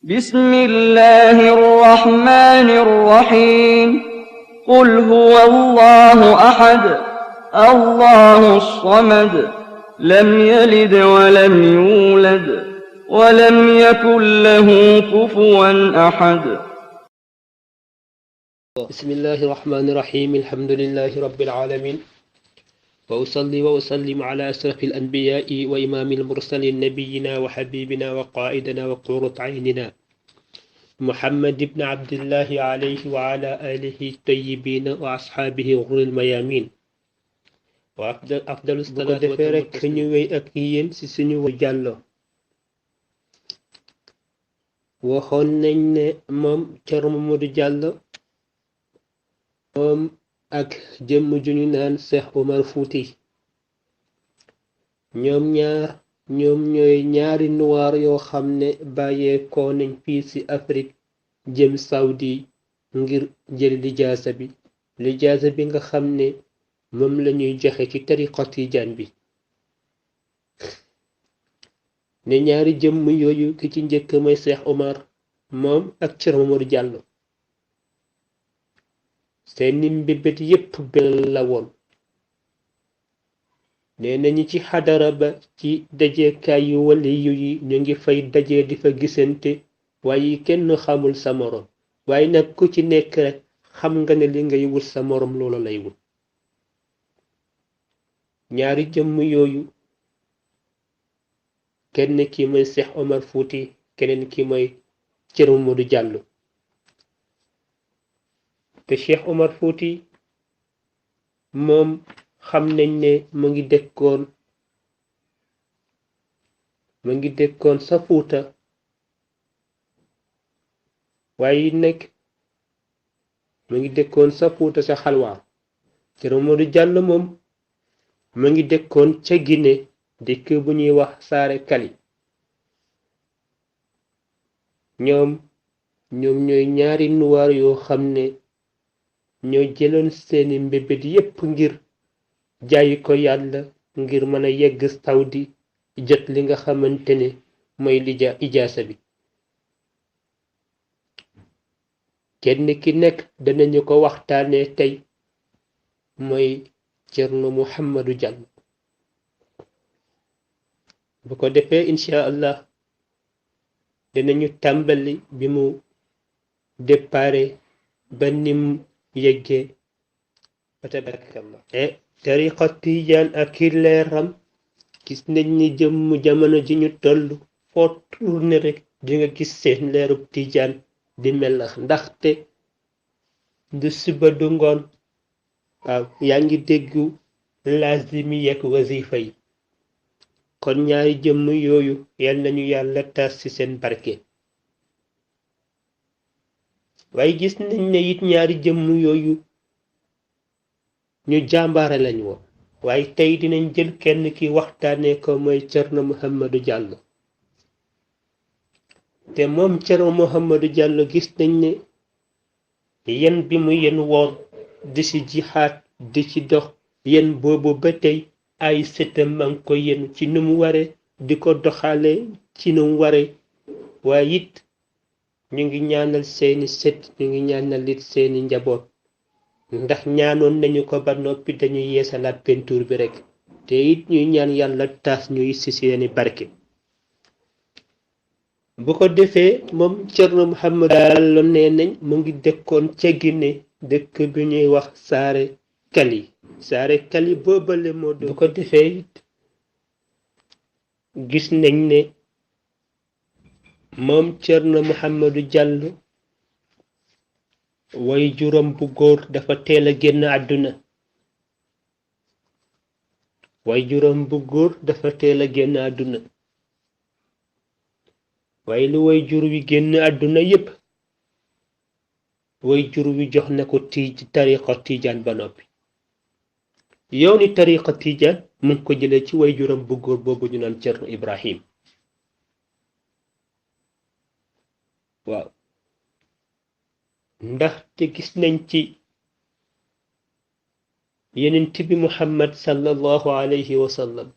بسم الله الرحمن الرحيم قل هو الله أحد الله الصمد لم يلد ولم يولد ولم يكن له كفوا أحد بسم الله الرحمن الرحيم الحمد لله رب العالمين وأصلي وأسلم على أشرف الأنبياء وإمام المرسلين نبينا وحبيبنا وقائدنا وقرة عيننا محمد بن عبد الله عليه وعلى آله الطيبين وأصحابه غر الميامين وأفضل الصلاة والتسليم ñuy ak yéen ci suñu jàllo waxoon nañ ne moom Thierno Mamadou Diallo moom ak jëmm ju ñu naan Cheikh Omar Fouti ñoom ñooy ñaari noir yoo xam ne bàyyeekoo nañ fii ci Afrique jëm Saudi ngir jël lijaasa bi nga xam ne moom lañuy joxe ci tariqa tijaan bi ne ñaari jëmm yooyu ki ci njëkk mooy Cheikh Omar moom ak Thierno Mamadou Diallo seeni mbébét yépp benn la woon nee nañu ci xadara ba ci dajekaay yu waliyu yi ñu ngi fay daje di fa gisante waaye kenn xamul sa moroom waaye nag ku ci nekk rek xam nga ne li ngay wut sa moroom loolu lay wut ñaari jëmm yooyu kenn ki mooy Cheikh Omar Fouti keneen ki mooy Thierno Mamadou Diallo te Cheikh Omar Fouti moom xam nañ ne mu ngi dëkkoon sa Fuuta waaye nag mu ngi dëkkoon sa Fuuta sa Xalwaar Thierno Mamadou Diallo moom mu ngi dëkkoon ca Guinée dëkk bu ñuy wax Saare Kali ñoom ñooy ñaari nuwaar yoo xam ne ñoo jëloon seeni mbébét yépp ngir jaayi ko yàlla ngir mën a yegg Saudi jot li nga xamante ne mooy ijaasa bi kenn ki nekk danañu ko waxtaanee tey mooy Thierno Mouhamadou Diallo bu ko defee incha allah danañu tàmbali bi mu dépare ba nim yeggee ba tabarakallah tariqa tijaan ak i leeram gis nañ ni jëmm jamono ji ñu toll foo tourné rek di nga gis seen leerub tijaan di melax ndaxte du suba du ngoon waaw yaa ngi déggu lazimi yekk wasifa yi kon ñaari jëmm yooyu yal nañu yàlla tas ci seen barke waaye gis nañ ne it ñaari jëmm yooyu ñu jàmbaare lañ woon waaye tey dinañ jël kenn ki waxtaanee ko mooy Thierno Mouhamadou Diallo te moom Thierno Mouhamadou Diallo gis nañ ne yen bi mu yen woon di ci jihaad di ci dox yen boobu ba tey ay sëtam man ko yen ci nu mu ware di ko doxale ci nu mu ware waaye it ñu ngi ñaanal seeni sët ñu ngi ñaanal it seeni njaboot ndax ñaanoon nañu ko ba noppi dañuy yeesalaat pentuur bi rek te it ñuy ñaan yàlla taas ñuy ci seeni barke bu ko defee moom Thierno Mouhamadou Diallo nee nañ mu ngi dëkkoon ca Guinée dëkk bi ñuy wax Saare Kali boobale moo doon bu ko defee it gis nañ ne moom Thierno Mouhamadou Diallo way juróom bu góor dafa teel a génn àdduna waaye lu way jur wi génn àdduna yépp way jur wi jox na ko tariqa tijaan ba noppi yow ni tariqa tijaan mu ngi ko jëlee ci way juróom bu góor boobu ñu naan Thierno Ibrahim waaw ndax te gis nañ ci yenent bi Muhammad sallallahu alayhi wa sallam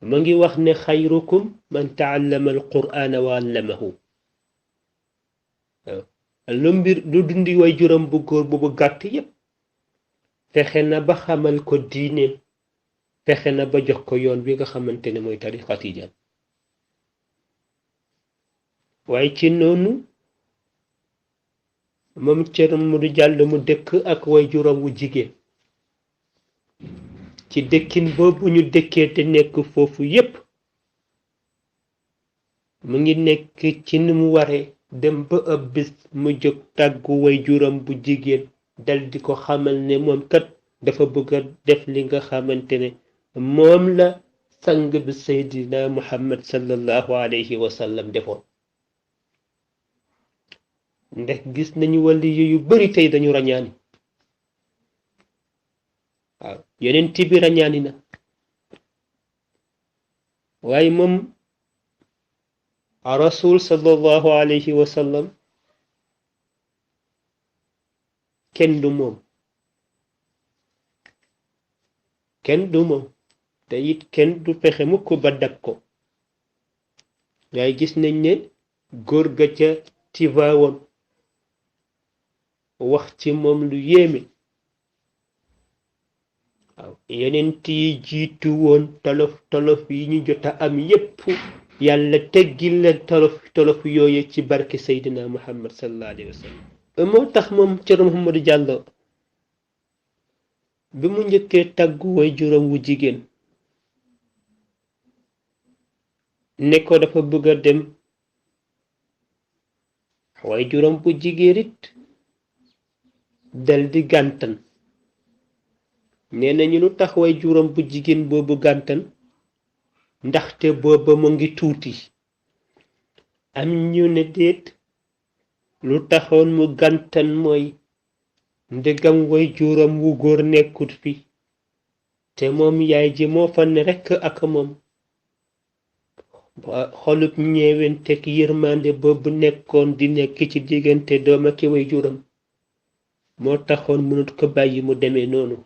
ma ngi wax ne xayrukum man taallama alqur'ana wa allamahu lu mbir lu dundi way juram bu góor bu gàtt yépp fexe na ba xamal ko diineem fexe na ba jox ko yoon bi nga xamante ne mooy tariqa tijaan waaye ci noonu moom Thierno Mamadou Diallo mu dëkk ak way juram wu jigéen ci dëkkin boobu ñu dëkkee te nekk foofu yépp mu ngi nekk ci ni mu waree dem ba ab bis mu jóg tàggu way juram bu jigéen dal di ko xamal ne moom kat dafa bëgg a def li nga xamante ne moom la sang bi Seydina Muhammad sallallahu alayhi wa sallam defoon ndax gis nañu wàlli yu bari tey dañu rañaani waaw yeneen bi rañaani na waaye moom rasul sallallahu alayhi wa sallam kenn du moom te it kenn du fexe mukk ba dab ko waaye gis nañ ne góor ga ca Tiwaawoon wax ci moom lu yéeme waaw yeneen yi jiitu woon tolof yi ñu jot a am yépp yàlla teggil leen tolof yooye ci barke Seydina Muhammad sallallahu alayhi wa sallam moo tax moom Thierno Mamadou Diallo bi mu njëkkee tàggu way juróom wu jigéen ne ko dafa bëgg a dem way juróom bu jigéen it dal di gàntan nee nañu lu tax way juróom bu jigéen boobu gàntan ndaxte booba mu ngi tuuti am ñu ne déet lu taxoon mu gàntan mooy ndegam way juróom wu góor nekkut fi te moom yaay ji moo fa ne rekk ak moom xolub ñeewentek yërmande boobu nekkoon di nekk ci diggante doom ak way juróom moo taxoon mënut ko bàyyi mu demee noonu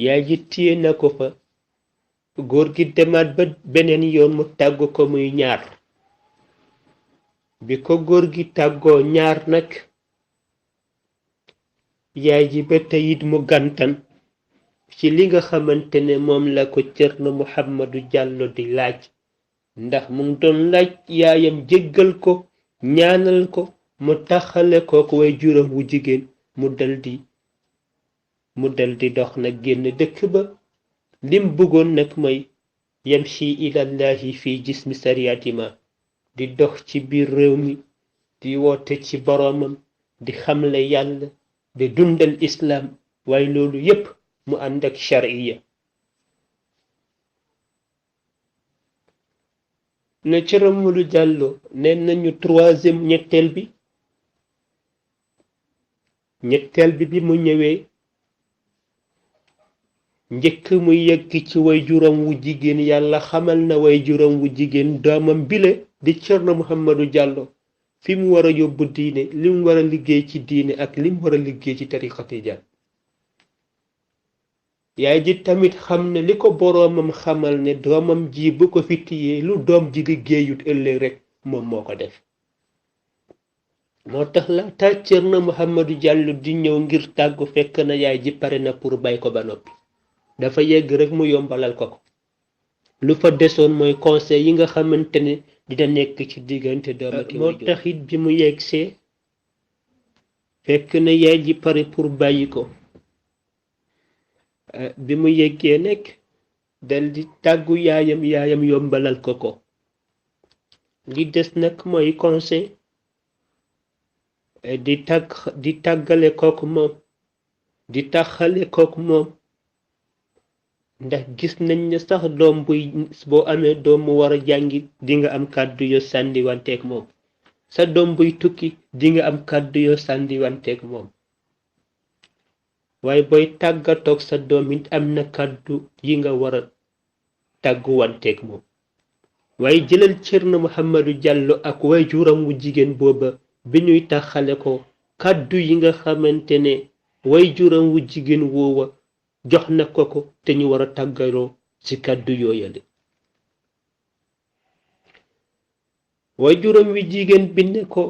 yaay ji téye na ko fa góor gi demaat ba beneen yoon mu tàggu ko muy ñaar bi ko góor gi tàggoo ñaar nag yaay ji ba tey it mu gàntan ci li nga xamante ne moom la ko Thierno Mouhamadou Diallo di laaj ndax mu ngi doon laaj yaayam jéggal ko ñaanal ko mu taxale ko way juróom wu jigéen mu daldi dox nag génn dëkk ba lim bëggoon nag mooy yamshi ilallahi fi jismi sariyatima di dox ci biir réew mi di woote ci boroomam di xamle yàlla di dundal islam waaye loolu yépp mu ànd ak shariya ne Thierno Mamadou Diallo nee nañu troisième ñetteel bi mu ñëwee njëkk mu yegg ci way juróom wu jigéen yàlla xamal na way juróom wu jigéen doomam bile di Thierno Mouhamadou Diallo fi mu war a yóbbu diine li mu war a liggéey ci diine ak li mu war a liggéey ci tariqa tijaan yaay ji tamit xam ne li ko boroomam xamal ne doomam ji bu ko fi tiyee lu doom ji liggéeyut ëllëg rek moom moo ko def moo tax la ta Thierno Mouhamadou Diallo di ñëw ngir tàggu fekk na yaay ji pare na pour bay ko ba noppi dafa yegg rek mu yombalal ko lu fa desoon mooy conseil yi nga xamante ne dina nekk ci diggante doom ak moo tax it bi mu yeggsee fekk na yaay ji pare pour bàyyi ko bi mu yeggee nekk dal di tàggu yaayam yombalal ko li des nag mooy conseil di tàggale kook moom di taxale kook moom ndax gis nañ ne sax doom boo amee doom mu war a jàngi di nga am kàddu yoo sànni wanteeg moom sa doom buy tukki di nga am kàddu yoo sànni wanteeg moom waaye booy tàggatoog sa doom it am na kàddu yi nga war a tàggu wanteeg moom waaye jëlal Thierno Mouhamadou Diallo ak waajuram wu jigéen booba bi ñuy taxale ko kàddu yi nga xamante ne waajuram wu jigéen woowa jox na ko te ñu war a tàggaloo ci kàddu yooyale waajuram wi jigéen bi ne ko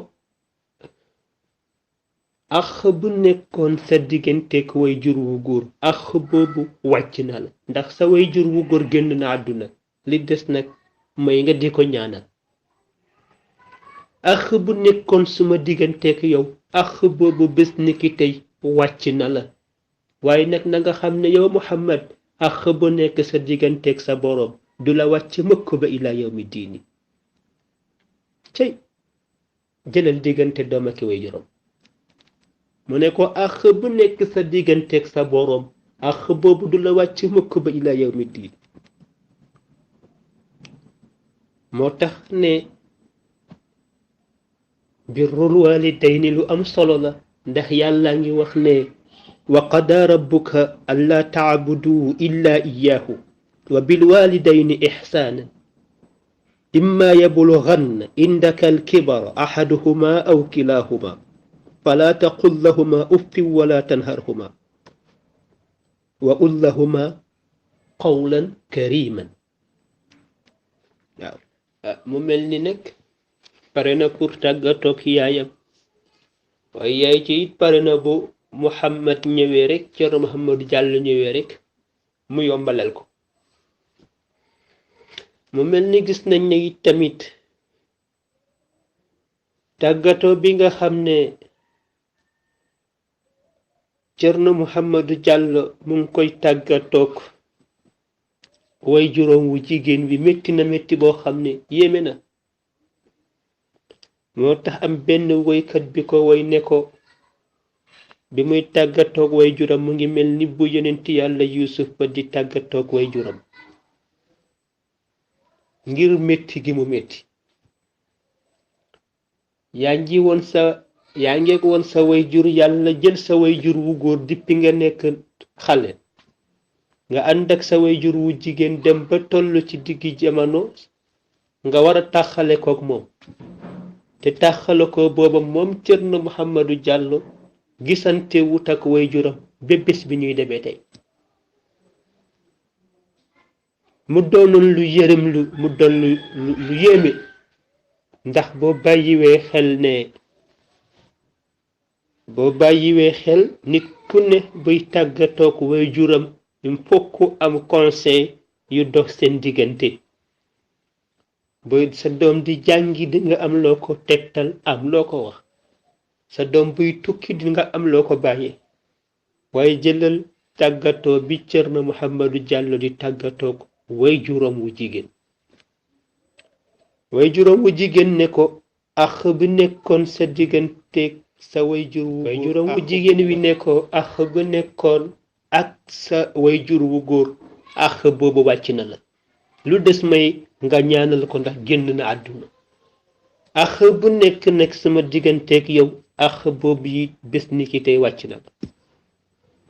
ax bu nekkoon sa digganteeg waajur wu góor ax boobu wàcc na la ndax sa waajur wu góor génn na àdduna li des nag may nga di ko ñaanal ax bu nekkoon suma digganteeg yow ax boobu bés ni ki tey wàcc na la waaye nag na nga xam ne yow Muhammad ax bu nekk sa digganteeg sa boroom du la wàcc mukk ba ila yawmi diini cey jëlal diggante doom ak waajuram mu ne ko ax bu nekk sa digganteeg sa boroom ax boobu du la wàcc mukk ba ila yawmi diin moo tax ne birrul walidayni lu am solo la ndax yàlla ngi wax ne wa qadaa rabbuka allaa taabudu illa iyaahu wa bilwalidayni ixsaanan imma yablughanna indaka alkibara ahaduhuma aw kilahuma fala taqul lahuma uffin wala tanharhuma wa qul lahuma qawlan kariman waaw mu mel ni nag pare na pour tàggatoog yaayam waaye yaay ci it pare na bu Muhammad ñëwee rek Ceerno Muhammadu Jàllo ñëwee rek mu yombalal ko mu mel ni gis nañ ne it tamit tàggatoo bi nga xam ne Ceerno Muhammadu Jàllo mu ngi koy tàggatoog way juróom wu jigéen bi métti na métti boo xam ne yéeme na moo tax am benn woykat bi ko woy ne ko bi muy tàggatoog way juram mu ngi mel ni bu yonent yàlla Yuusuf ba di tàggatoog way juram ngir métti gi mu métti yaa ngeeg woon sa way jur yàlla jël sa way jur wu góor dippi nga nekk xale nga ànd ak sa way jur wu jigéen dem ba toll ci diggi jamono nga war a tàxale kook moom te tàxale ko booba moom Ceerno Muhammadu Jàllo gisante wut ak way juram ba bés bi ñuy demee tey mu doonoon lu yërëm mu doon lu yéeme ndax boo bàyyiwee xel nit ku ne buy tàggatoog way juram il faut que am conseil yu dox seen diggante ba sa doom di jàngi di nga am loo ko tegtal am loo ko wax sa doom buy tukki di nga am loo ko bàyyee waaye jëlal tàggatoo bi Ceerno Muhammadu Jàllo di tàggatoog way juróom wu jigéen ne ko ax bi nekkoon sa digganteeg sa way juróom wu jigéen wi ne ko ax bi nekkoon ak sa way jur wu góor ax boobu wàcc na la lu des may nga ñaanal ko ndax génn na àdduna ax bu nekk nag sama digganteeg yow ax boobu yi bés ni ki tey wàcc na la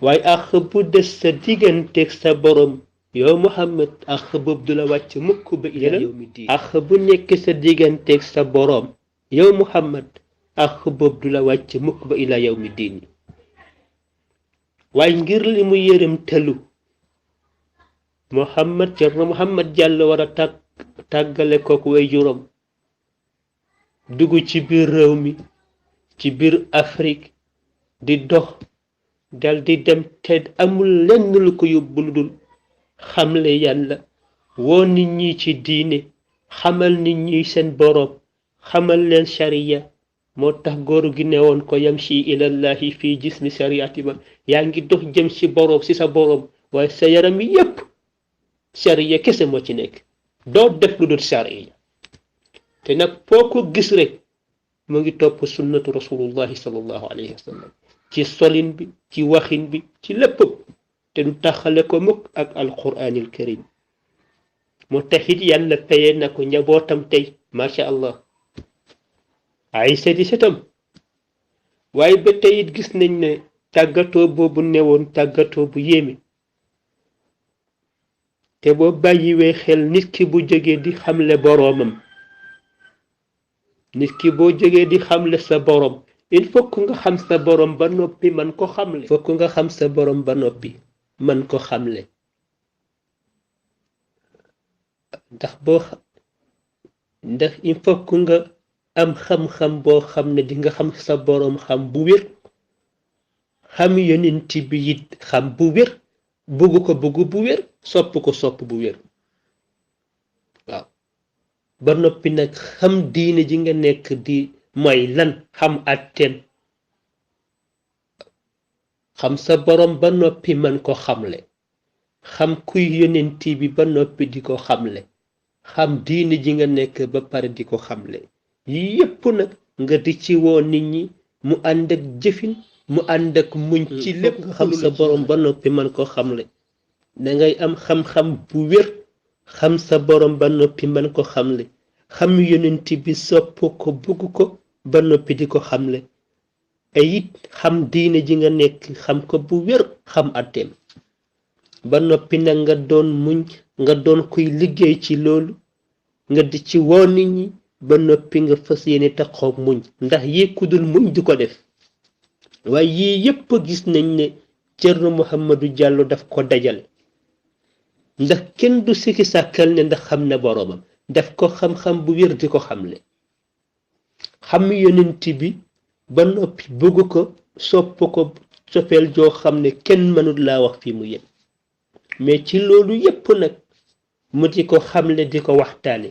waaye ax bu des sa digganteeg sa borom yow Muhammad ax boobu du la wàcc mukk ba ila yawmi diin ax bu nekk sa digganteeg sa borom yow Muhammad ax boobu du la wàcc mukk ba ila yawmi diin waaye ngir li mu yërëm tëlu Ceerno Muhammad Jàllo war a tàggale kook way juróom dugg ci biir réew mi ci biir Afrique di dox dal di dem te amul lenn lu ko yóbbu lu dul xamle yàlla woo nit ñi ci diine xamal nit ñi seen boroom xamal leen shariya moo tax góor gi ne woon ko yamshi ilallahi fii jismi shariati ma yaa ngi dox jëm ci boroom ci sa boroom waaye sa yaram yi yépp shariya kese moo ci nekk doo def lu dul shariya te nag foo ko gis rek mu ngi topp sunnatu rasulullahi sallallahu alayhi wa sallam ci solin bi ci waxin bi ci lépp te du taxale ko mukk ak alquranil karim moo taxit yàlla paye na ko njabootam tey macha allah ay seeti setam waaye ba tey it gis nañ ne tàggatoo boobu newoon tàggatoo bu yéeme te boo bàyyiwee xel nit ki bu jógee di xamle boroomam nit ki boo jógee di xamle sa boroom il faut que nga xam sa boroom ba noppi man ko xamle ndax il faut que nga am xam-xam boo xam ne di nga xam sa boroom xam bu wér xam yonent bi it xam bu wér bëgg ko bëgg bu wér sopp ko sopp bu wér waaw ba noppi nag xam diine ji nga nekk di mooy lan xam atteem xam sa boroom ba noppi man ko xamle xam kuy yonent bi ba noppi di ko xamle xam diine ji nga nekk ba pare di ko xamle yii yépp nag nga di ci woo nit ñi mu ànd ak jëfin mu ànd ak muñ ci lépp xam sa boroom ba noppi man ko xamle dangay am xam-xam bu wér xam sa boroom ba noppi man ko xamle xam yonent bi sopp ko bugg ko ba noppi di ko xamle ay it xam diine ji nga nekk xam ko bu wér xam atteem ba noppi nag nga doon muñ nga doon kuy liggéey ci loolu nga di ci woo nit ñi ba noppi nga fas yéene taxaw muñ ndax yii ku dul muñ du ko def waaye yii yépp gis nañ ne Thierno Mouhamadou Diallo daf ko dajale ndax kenn du sikki sàkkal ne ndax xam na boroomam daf ko xam-xam bu wér di ko xamle xam yonent bi ba noppi bëgg ko sopp ko sofeel joo xam ne kenn mënul laa wax fi mu yem mais ci loolu yépp nag mu di ko xamle di ko waxtaane